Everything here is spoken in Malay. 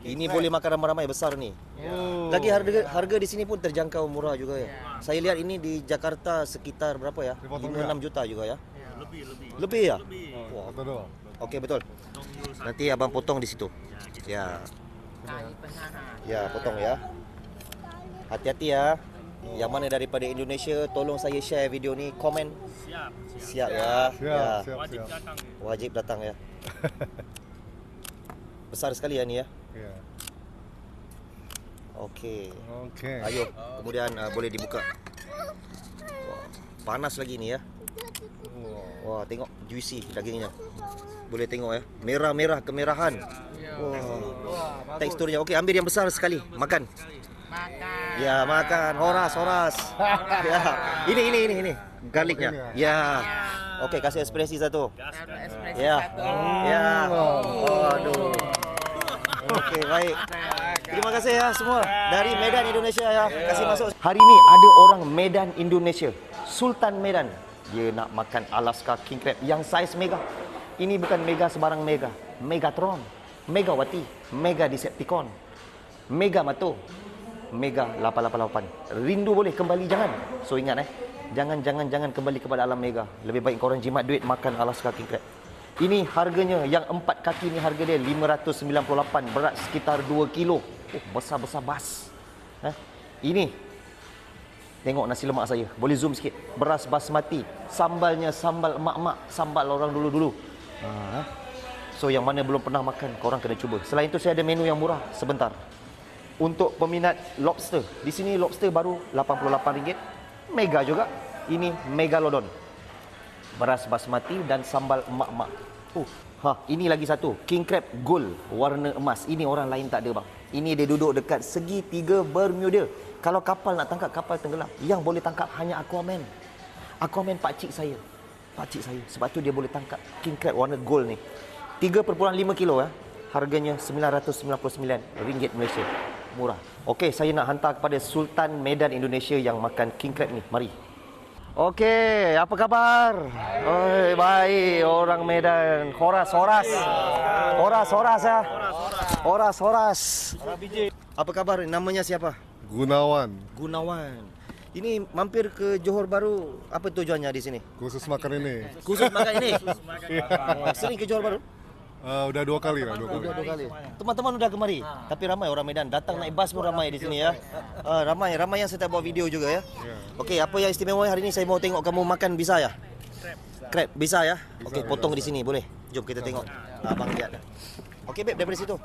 Ini boleh makan ramai-ramai, besar ni. Lagi harga di sini pun terjangkau, murah juga ya. Saya lihat ini di Jakarta sekitar berapa ya? 5-6 juta juga ya. Lebih ya? Wah. Okey, betul. Nanti abang potong di situ. Ya. Ya, potong ya. Hati-hati ya. Yang mana daripada Indonesia, tolong saya share video ni, komen. Siap ya. Siap. Wajib datang ya. Besar sekali ya ni ya. Okey. Ayo, kemudian boleh dibuka. Wah, panas lagi ni ya. Wah, tengok juicy dagingnya. Boleh tengok ya. Merah-merah, kemerahan. Wah. Teksturnya. Okey, ambil yang besar sekali. Makan. Ya, makan. Horas. Ya. Ini. Garlicnya. Ya. Okey, kasih ekspresi satu. Ya. Aduh. Okey, baik. Terima kasih ya semua dari Medan, Indonesia ya. Kasih masuk. Hari ini ada orang Medan, Indonesia. Sultan Medan. Dia nak makan Alaska King Crab yang saiz mega. Ini bukan mega sembarang mega. Megatron, Megawati, Mega Decepticon, Mega Mato, Mega 888. Rindu boleh, kembali jangan. So ingat jangan kembali kepada alam mega. Lebih baik korang jimat duit makan Alaska King Crab. Ini harganya, yang 4 kaki ni harga dia 598, berat sekitar 2 kilo. Besar-besar bas. Ini tengok nasi lemak saya. Boleh zoom sikit. Beras basmati. Sambalnya sambal emak-emak, sambal orang dulu-dulu. So yang mana belum pernah makan, korang kena cuba. Selain itu saya ada menu yang murah sebentar. Untuk peminat lobster, di sini lobster baru RM88. Mega juga. Ini Megalodon. Beras basmati dan sambal emak-emak. Ini lagi satu, King Crab Gold warna emas. Ini orang lain tak ada bang. Ini dia duduk dekat segitiga Bermuda. Kalau kapal nak tangkap kapal tenggelam, yang boleh tangkap hanya Aquaman. Aquaman pakcik saya. Sebab tu dia boleh tangkap King Crab warna gold ni. 3.5 kilo ya. Harganya RM999 Malaysia. Murah. Okey, saya nak hantar kepada Sultan Medan, Indonesia yang makan King Crab ni. Mari. Okey, apa khabar? Oi, baik orang Medan. Horas ya. Horas. Apa kabar? Namanya siapa? Gunawan. Ini mampir ke Johor Bahru, apa tujuannya di sini? Khusus makan ini. Sering ke Johor Bahru? Udah 2 kali lah. 2 kali. Teman-teman udah kemari. Tapi ramai orang Medan. Datang naik bas pun ramai di sini ya. Ramai yang saya tak buat video juga ya. Okey, apa yang istimewa hari ini saya mau tengok kamu makan bisa ya? Crab bisa ya? Okey, potong di sini boleh. Jom kita tengok. Abang lihat. Okey, Beb, daripada situ.